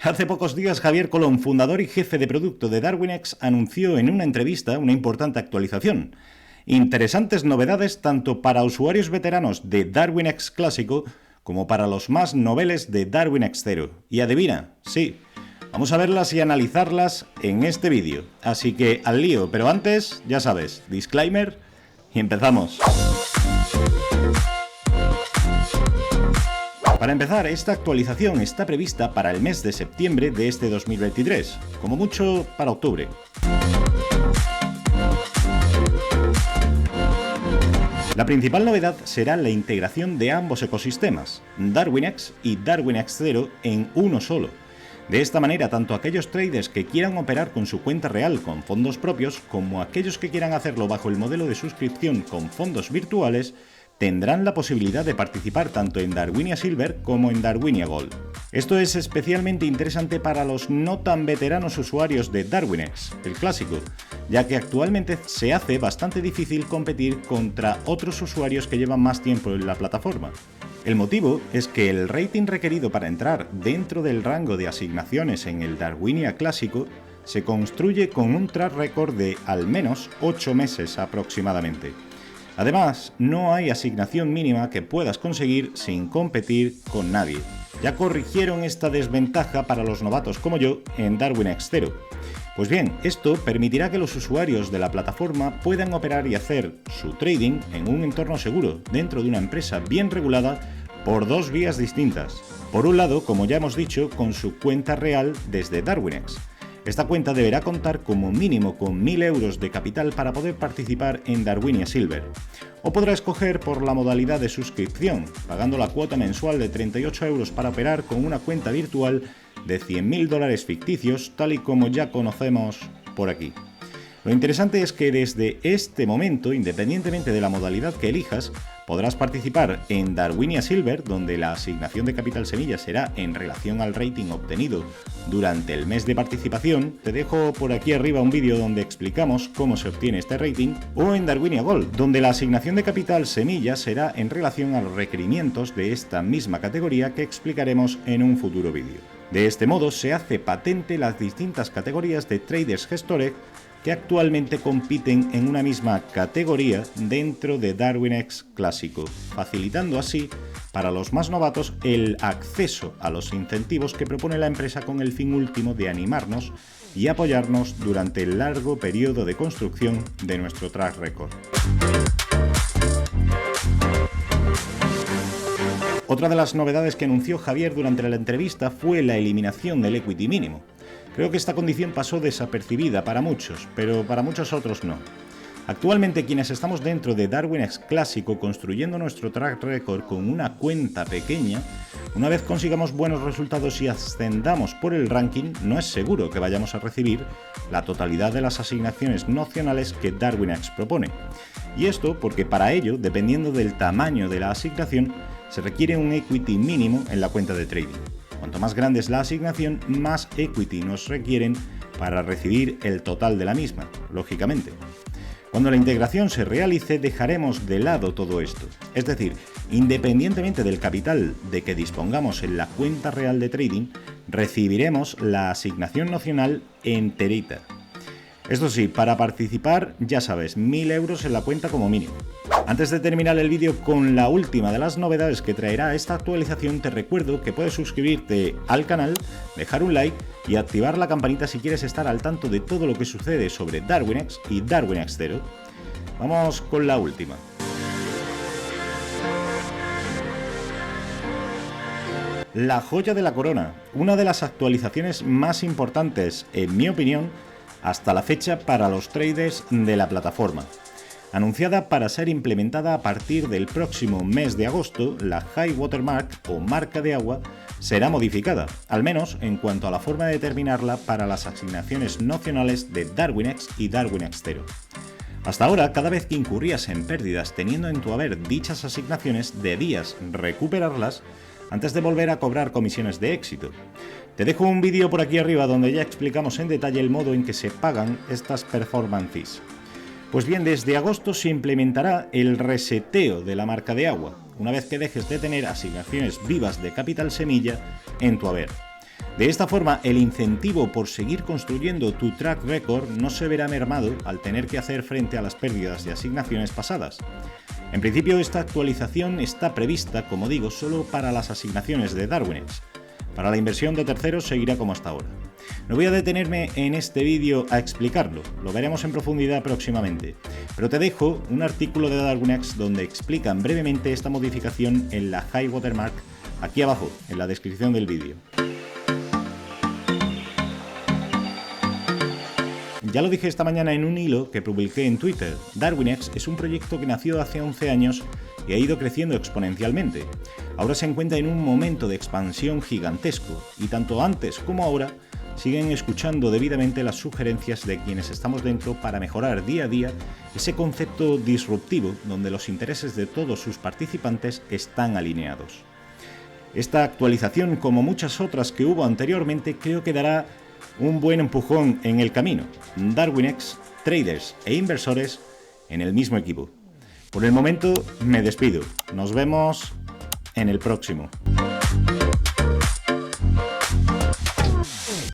Hace pocos días, Javier Colón, fundador y jefe de producto de Darwinex, anunció en una entrevista una importante actualización. Interesantes novedades tanto para usuarios veteranos de Darwinex clásico como para los más noveles de Darwinex Zero. Y adivina, sí, vamos a verlas y analizarlas en este vídeo. Así que al lío, pero antes, ya sabes, disclaimer y empezamos. Para empezar, esta actualización está prevista para el mes de septiembre de este 2023, como mucho para octubre. La principal novedad será la integración de ambos ecosistemas, Darwinex y Darwinex Zero, en uno solo. De esta manera, tanto aquellos traders que quieran operar con su cuenta real con fondos propios, como aquellos que quieran hacerlo bajo el modelo de suscripción con fondos virtuales, tendrán la posibilidad de participar tanto en Darwinia Silver como en Darwinia Gold. Esto es especialmente interesante para los no tan veteranos usuarios de Darwinex, el clásico, ya que actualmente se hace bastante difícil competir contra otros usuarios que llevan más tiempo en la plataforma. El motivo es que el rating requerido para entrar dentro del rango de asignaciones en el Darwinia clásico se construye con un track record de al menos 8 meses aproximadamente. Además, no hay asignación mínima que puedas conseguir sin competir con nadie. Ya corrigieron esta desventaja para los novatos como yo en Darwinex Zero. Pues bien, esto permitirá que los usuarios de la plataforma puedan operar y hacer su trading en un entorno seguro, dentro de una empresa bien regulada, por dos vías distintas. Por un lado, como ya hemos dicho, con su cuenta real desde Darwinex. Esta cuenta deberá contar como mínimo con 1.000 euros de capital para poder participar en Darwinia Silver. O podrá escoger por la modalidad de suscripción, pagando la cuota mensual de 38 euros para operar con una cuenta virtual de $100.000 ficticios, tal y como ya conocemos por aquí. Lo interesante es que desde este momento, independientemente de la modalidad que elijas, podrás participar en Darwinia Silver, donde la asignación de capital semilla será en relación al rating obtenido durante el mes de participación. Te dejo por aquí arriba un vídeo donde explicamos cómo se obtiene este rating, o en Darwinia Gold, donde la asignación de capital semilla será en relación a los requerimientos de esta misma categoría que explicaremos en un futuro vídeo. De este modo se hace patente las distintas categorías de traders gestores que actualmente compiten en una misma categoría dentro de Darwinex clásico, facilitando así para los más novatos el acceso a los incentivos que propone la empresa con el fin último de animarnos y apoyarnos durante el largo periodo de construcción de nuestro track record. Otra de las novedades que anunció Javier durante la entrevista fue la eliminación del equity mínimo. Creo que esta condición pasó desapercibida para muchos, pero para muchos otros no. Actualmente, quienes estamos dentro de Darwinex clásico construyendo nuestro track record con una cuenta pequeña, una vez consigamos buenos resultados y ascendamos por el ranking, no es seguro que vayamos a recibir la totalidad de las asignaciones nocionales que Darwinex propone. Y esto porque para ello, dependiendo del tamaño de la asignación, se requiere un equity mínimo en la cuenta de trading. Cuanto más grande es la asignación, más equity nos requieren para recibir el total de la misma, lógicamente. Cuando la integración se realice, dejaremos de lado todo esto. Es decir, independientemente del capital de que dispongamos en la cuenta real de trading, recibiremos la asignación nocional enterita. Esto sí, para participar, ya sabes, 1.000 euros en la cuenta como mínimo. Antes de terminar el vídeo con la última de las novedades que traerá esta actualización, te recuerdo que puedes suscribirte al canal, dejar un like y activar la campanita si quieres estar al tanto de todo lo que sucede sobre Darwinex y Darwinex Zero. Vamos con la última. La joya de la corona, una de las actualizaciones más importantes, en mi opinión, hasta la fecha para los traders de la plataforma. Anunciada para ser implementada a partir del próximo mes de agosto, la High Watermark o marca de agua será modificada, al menos en cuanto a la forma de determinarla para las asignaciones nocionales de Darwinex y Darwinex Zero. Hasta ahora, cada vez que incurrías en pérdidas teniendo en tu haber dichas asignaciones, debías recuperarlas antes de volver a cobrar comisiones de éxito. Te dejo un vídeo por aquí arriba donde ya explicamos en detalle el modo en que se pagan estas performance fees. Pues bien, desde agosto se implementará el reseteo de la marca de agua, una vez que dejes de tener asignaciones vivas de capital semilla en tu haber. De esta forma, el incentivo por seguir construyendo tu track record no se verá mermado al tener que hacer frente a las pérdidas de asignaciones pasadas. En principio, esta actualización está prevista, como digo, solo para las asignaciones de DarwinX. Para la inversión de terceros seguirá como hasta ahora. No voy a detenerme en este vídeo a explicarlo, lo veremos en profundidad próximamente, pero te dejo un artículo de DarwinX donde explican brevemente esta modificación en la High Watermark aquí abajo, en la descripción del vídeo. Ya lo dije esta mañana en un hilo que publiqué en Twitter, DarwinX es un proyecto que nació hace 11 años y ha ido creciendo exponencialmente. Ahora se encuentra en un momento de expansión gigantesco y tanto antes como ahora siguen escuchando debidamente las sugerencias de quienes estamos dentro para mejorar día a día ese concepto disruptivo donde los intereses de todos sus participantes están alineados. Esta actualización, como muchas otras que hubo anteriormente, creo que dará un buen empujón en el camino. DarwinX, traders e inversores en el mismo equipo. Por el momento me despido. Nos vemos en el próximo.